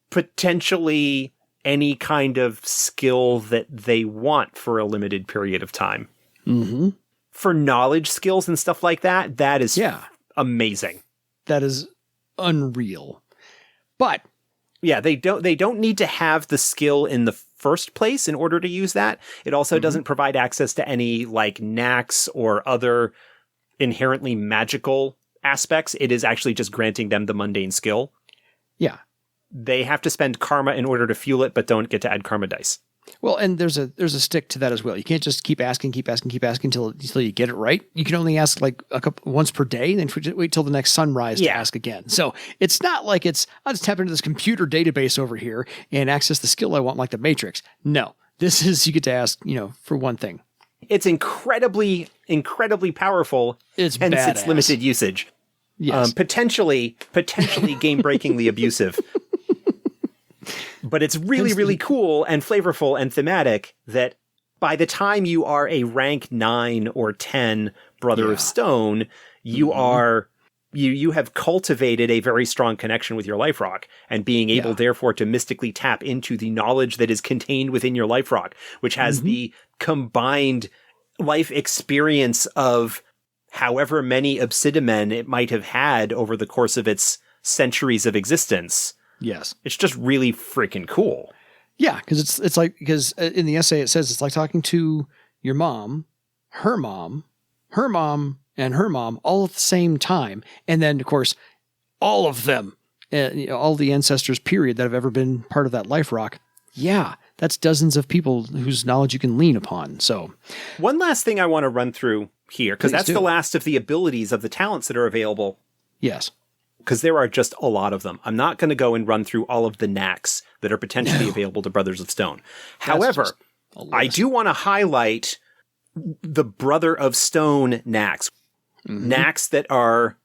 potentially any kind of skill that they want for a limited period of time. Mm-hmm. For knowledge skills and stuff like that, that is amazing. That is unreal. But yeah, they don't need to have the skill in the first place in order to use that. It also doesn't provide access to any like knacks or other inherently magical aspects. It is actually just granting them the mundane skill. Yeah. They have to spend karma in order to fuel it, but don't get to add karma dice. Well, and there's a stick to that as well. You can't just keep asking until you get it right. You can only ask like once per day, and then wait till the next sunrise to ask again. So it's not like I'll just tap into this computer database over here and access the skill I want, like the Matrix. No, this is, you get to ask, for one thing. It's incredibly, incredibly powerful. It's hence badass. Its limited usage. Yes. Potentially game-breakingly abusive. But it's really, really cool and flavorful and thematic that by the time you are a rank 9 or 10 Brother of Stone, you are you have cultivated a very strong connection with your Liferock, and being able therefore to mystically tap into the knowledge that is contained within your Liferock, which has the combined life experience of however many obsidimen it might have had over the course of its centuries of existence. Yes. It's just really freaking cool. Yeah, because it's like, because in the essay it says it's like talking to your mom, her mom, her mom, and her mom all at the same time. And then, of course, all of them, all the ancestors, period, that have ever been part of that Liferock. Yeah, that's dozens of people whose knowledge you can lean upon. So, one last thing I want to run through here, because that's the last of the abilities of the talents that are available. Yes. Because there are just a lot of them. I'm not going to go and run through all of the knacks that are potentially available to Brothers of Stone. However, I do want to highlight the Brother of Stone knacks. Knacks that are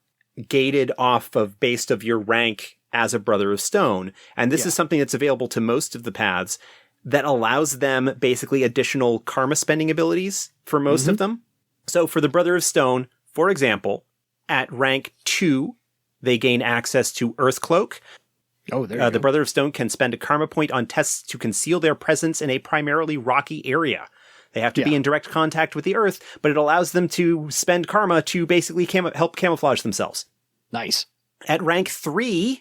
gated off of based of your rank as a Brother of Stone. And this is something that's available to most of the paths that allows them basically additional karma spending abilities for most of them. So for the Brother of Stone, for example, at rank 2, they gain access to Earth Cloak. Oh, there you go. The Brother of Stone can spend a karma point on tests to conceal their presence in a primarily rocky area. They have to be in direct contact with the earth, but it allows them to spend karma to basically help camouflage themselves. Nice. At rank 3,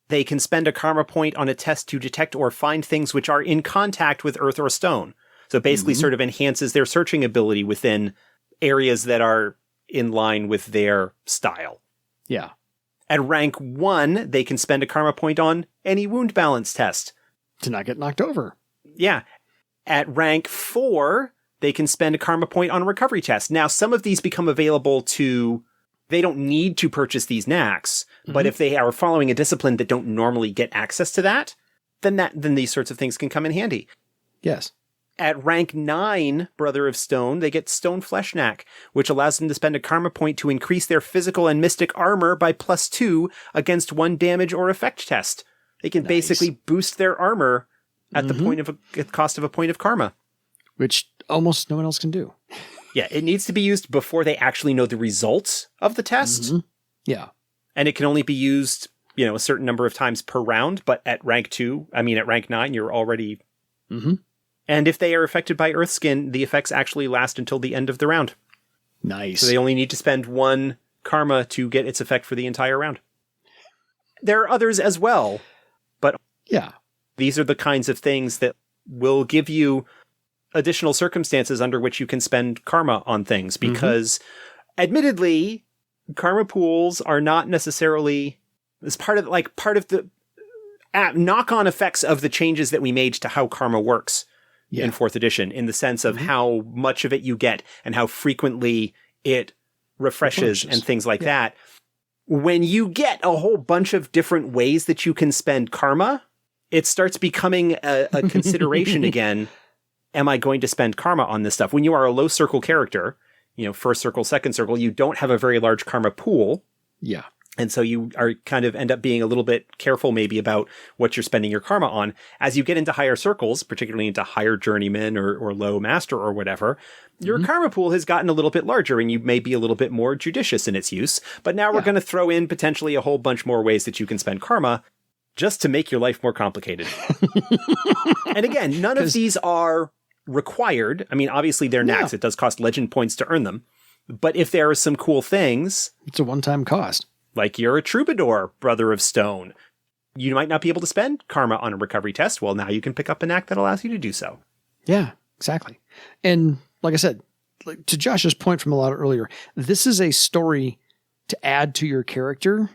they can spend a karma point on a test to detect or find things which are in contact with earth or stone. So it basically sort of enhances their searching ability within areas that are in line with their style. Yeah. At rank 1, they can spend a karma point on any wound balance test. To not get knocked over. Yeah. At rank 4, they can spend a karma point on a recovery test. Now, some of these become available to... They don't need to purchase these knacks, but if they are following a discipline that don't normally get access to that, then these sorts of things can come in handy. Yes. At rank 9, Brother of Stone, they get Stone Flesh Knack, which allows them to spend a karma point to increase their physical and mystic armor by +2 against 1 damage or effect test. They can basically boost their armor at the cost of a point of karma. Which almost no one else can do. Yeah, it needs to be used before they actually know the results of the test. Yeah. And it can only be used, a certain number of times per round, but at rank 9, you're already... And if they are affected by Earthskin, the effects actually last until the end of the round. Nice. So they only need to spend 1 karma to get its effect for the entire round. There are others as well, but these are the kinds of things that will give you additional circumstances under which you can spend karma on things, because admittedly, karma pools are not necessarily as part of the knock-on effects of the changes that we made to how karma works in 4th edition, in the sense of how much of it you get and how frequently it refreshes and things like that. When you get a whole bunch of different ways that you can spend karma, it starts becoming a consideration again. Am I going to spend karma on this stuff? When you are a low circle character, first circle, second circle, you don't have a very large karma pool. Yeah. And so you are kind of end up being a little bit careful maybe about what you're spending your karma on. As you get into higher circles, particularly into higher journeyman or low master or whatever, your karma pool has gotten a little bit larger and you may be a little bit more judicious in its use. But now we're going to throw in potentially a whole bunch more ways that you can spend karma just to make your life more complicated. And again, none of these are required. I mean, obviously they're knacks. It does cost legend points to earn them. But if there are some cool things... It's a one-time cost. Like you're a troubadour, Brother of Stone. You might not be able to spend karma on a recovery test. Well, now you can pick up a knack that allows you to do so. Yeah, exactly. And like I said, to Josh's point from a lot earlier, this is a story to add to your character,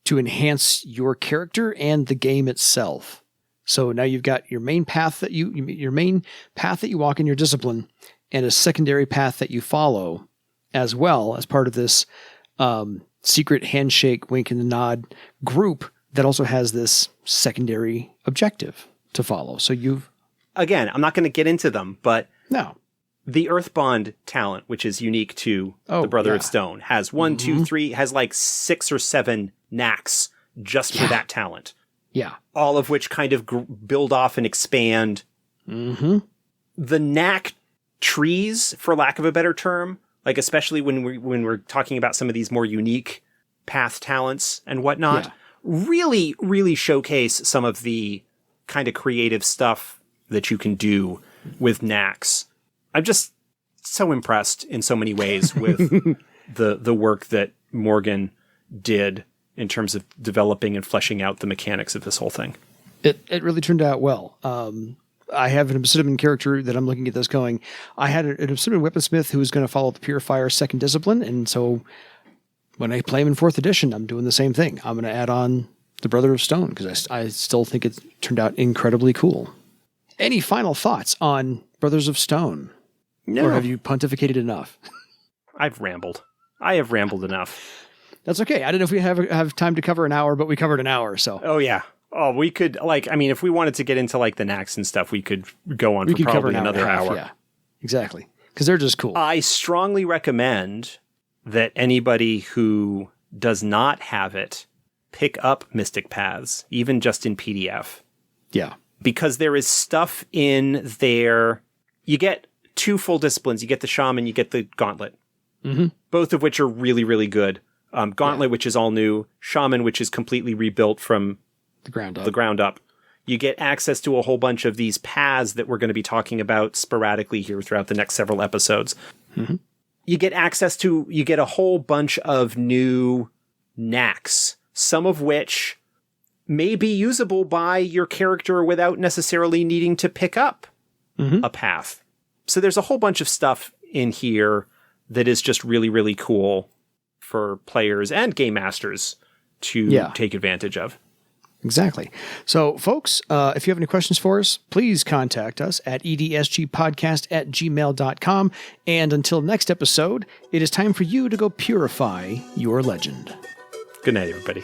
to enhance your character and the game itself. So now you've got your main path that you walk in your discipline, and a secondary path that you follow, as well as part of this secret handshake, wink and nod group that also has this secondary objective to follow. So again, I'm not going to get into them, but no, the Earthbond talent, which is unique to the Brother of Stone, has 1, 2, 3, has like 6 or 7 knacks just for that talent. Yeah. All of which kind of build off and expand. The knack trees, for lack of a better term, like especially when we're talking about some of these more unique path talents and whatnot, really, really showcase some of the kind of creative stuff that you can do with knacks. I'm just so impressed in so many ways with the work that Morgan did in terms of developing and fleshing out the mechanics of this whole thing. It really turned out well. I have an obsidimen character that I'm looking at this going, I had an obsidimen weaponsmith who was going to follow the Purifier second discipline, and so when I play him in 4th edition, I'm doing the same thing. I'm going to add on the Brother of Stone because I still think it turned out incredibly cool. Any final thoughts on Brothers of Stone? No. Or have you pontificated enough? I've rambled. I have rambled enough. That's okay. I don't know if we have time to cover an hour, but we covered an hour, so. Oh, yeah. Oh, we could, if we wanted to get into, the knacks and stuff, we could go on for probably another hour. Yeah, exactly. Because they're just cool. I strongly recommend that anybody who does not have it pick up Mystic Paths, even just in PDF. Yeah. Because there is stuff in there. You get 2 full disciplines. You get the Shaman, you get the Gauntlet. Both of which are really, really good. Gauntlet, which is all new. Shaman, which is completely rebuilt from the ground up. You get access to a whole bunch of these paths that we're going to be talking about sporadically here throughout the next several episodes. You get you get a whole bunch of new knacks, some of which may be usable by your character without necessarily needing to pick up a path. So there's a whole bunch of stuff in here that is just really, really cool for players and game masters to take advantage of. Exactly. So, folks, if you have any questions for us, please contact us at edsgpodcast@gmail.com. And until next episode, it is time for you to go purify your legend. Good night, everybody.